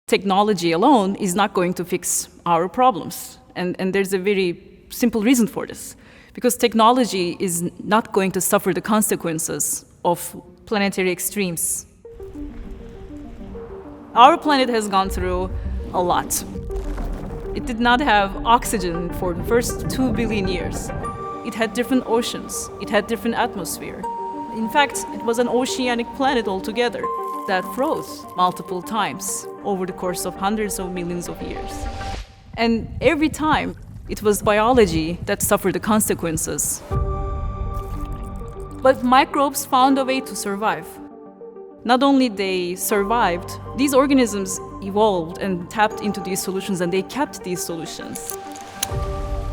Technology alone is not going to fix our problems. And there's a very simple reason for this. Because technology is not going to suffer the consequences of planetary extremes. Our planet has gone through a lot. It did not have oxygen for the first 2 billion years. It had different oceans. It had different atmosphere. In fact, it was an oceanic planet altogether that froze multiple times over the course of hundreds of millions of years. And every time, it was biology that suffered the consequences. But microbes found a way to survive. Not only they survived, these organisms evolved and tapped into these solutions, and they kept these solutions.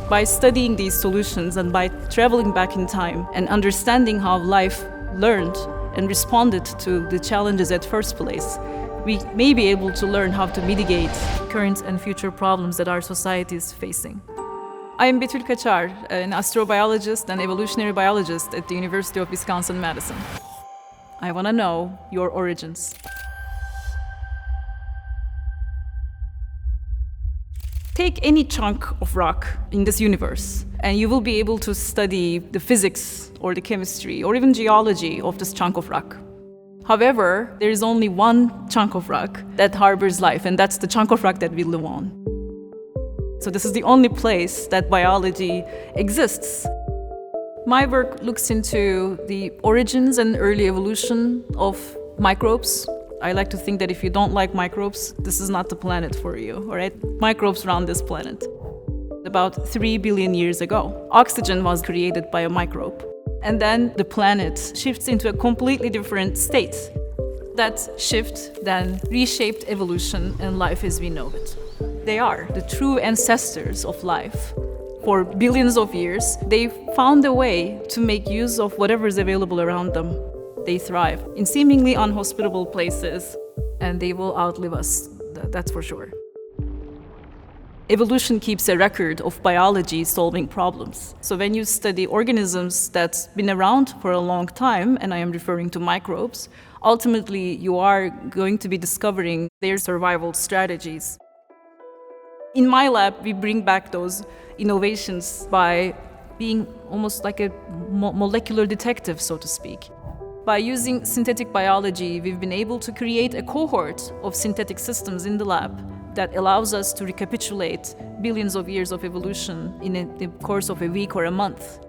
By studying these solutions and by traveling back in time and understanding how life learned and responded to the challenges at first place, we may be able to learn how to mitigate current and future problems that our society is facing. I am Betül Kaçar, an astrobiologist and evolutionary biologist at the University of Wisconsin-Madison. I want to know your origins. Take any chunk of rock in this universe, and you will be able to study the physics or the chemistry or even geology of this chunk of rock. However, there is only one chunk of rock that harbors life, and that's the chunk of rock that we live on. So this is the only place that biology exists. My work looks into the origins and early evolution of microbes. I like to think that if you don't like microbes, this is not the planet for you, all right? Microbes run this planet. About 3 billion years ago, oxygen was created by a microbe. And then the planet shifts into a completely different state. That shift then reshaped evolution and life as we know it. They are the true ancestors of life. For billions of years, they found a way to make use of whatever is available around them. They thrive in seemingly unhospitable places, and they will outlive us, that's for sure. Evolution keeps a record of biology solving problems. So when you study organisms that's been around for a long time, and I am referring to microbes, ultimately you are going to be discovering their survival strategies. In my lab, we bring back those innovations by being almost like a molecular detective, so to speak. By using synthetic biology, we've been able to create a cohort of synthetic systems in the lab that allows us to recapitulate billions of years of evolution in the course of a week or a month.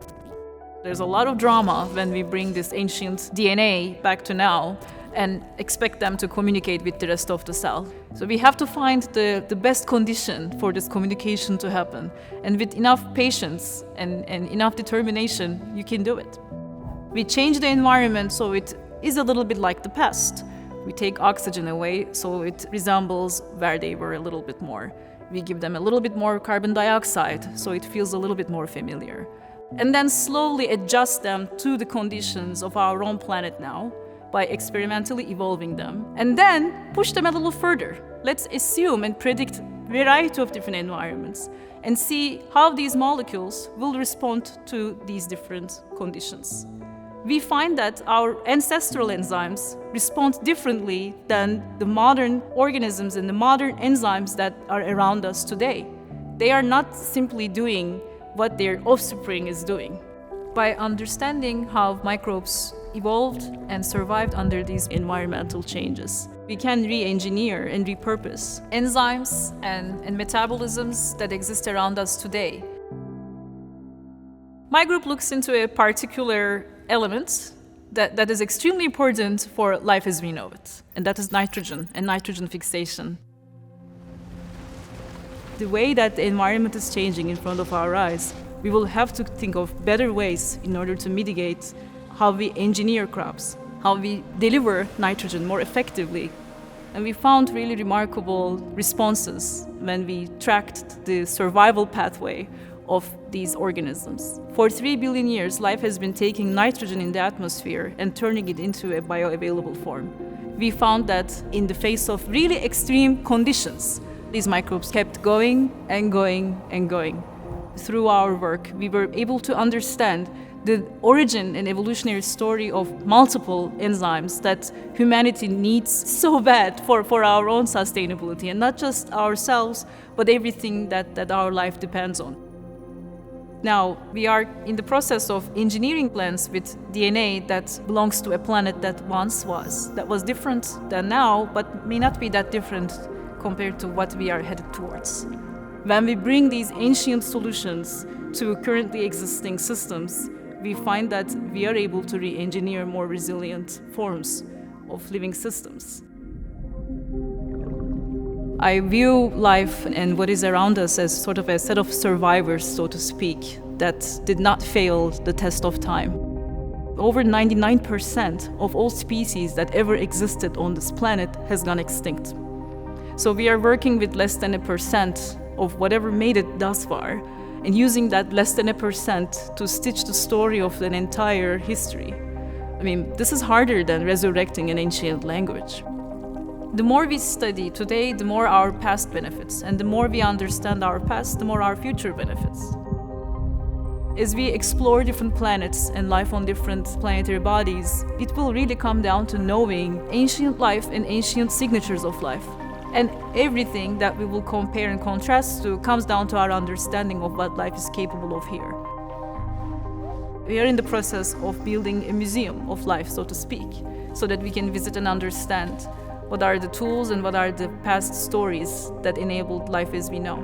There's a lot of drama when we bring this ancient DNA back to now and expect them to communicate with the rest of the cell. So we have to find the best condition for this communication to happen. And with enough patience and enough determination, you can do it. We change the environment so it is a little bit like the past. We take oxygen away so it resembles where they were a little bit more. We give them a little bit more carbon dioxide so it feels a little bit more familiar. And then slowly adjust them to the conditions of our own planet now by experimentally evolving them. And then push them a little further. Let's assume and predict a variety of different environments and see how these molecules will respond to these different conditions. We find that our ancestral enzymes respond differently than the modern organisms and the modern enzymes that are around us today. They are not simply doing what their offspring is doing. By understanding how microbes evolved and survived under these environmental changes, we can re-engineer and repurpose enzymes and metabolisms that exist around us today. My group looks into a particular element that is extremely important for life as we know it, and that is nitrogen and nitrogen fixation. The way that the environment is changing in front of our eyes, we will have to think of better ways in order to mitigate how we engineer crops, how we deliver nitrogen more effectively. And we found really remarkable responses when we tracked the survival pathway of these organisms. For 3 billion years, life has been taking nitrogen in the atmosphere and turning it into a bioavailable form. We found that in the face of really extreme conditions, these microbes kept going and going and going. Through our work, we were able to understand the origin and evolutionary story of multiple enzymes that humanity needs so bad for our own sustainability, and not just ourselves, but everything that our life depends on. Now, we are in the process of engineering plants with DNA that belongs to a planet that once was different than now, but may not be that different compared to what we are headed towards. When we bring these ancient solutions to currently existing systems, we find that we are able to re-engineer more resilient forms of living systems. I view life and what is around us as sort of a set of survivors, so to speak, that did not fail the test of time. Over 99% of all species that ever existed on this planet has gone extinct. So we are working with less than 1% of whatever made it thus far, and using that less than 1% to stitch the story of an entire history. I mean, this is harder than resurrecting an ancient language. The more we study today, the more our past benefits, and the more we understand our past, the more our future benefits. As we explore different planets and life on different planetary bodies, it will really come down to knowing ancient life and ancient signatures of life. And everything that we will compare and contrast to comes down to our understanding of what life is capable of here. We are in the process of building a museum of life, so to speak, so that we can visit and understand what are the tools and what are the past stories that enabled life as we know.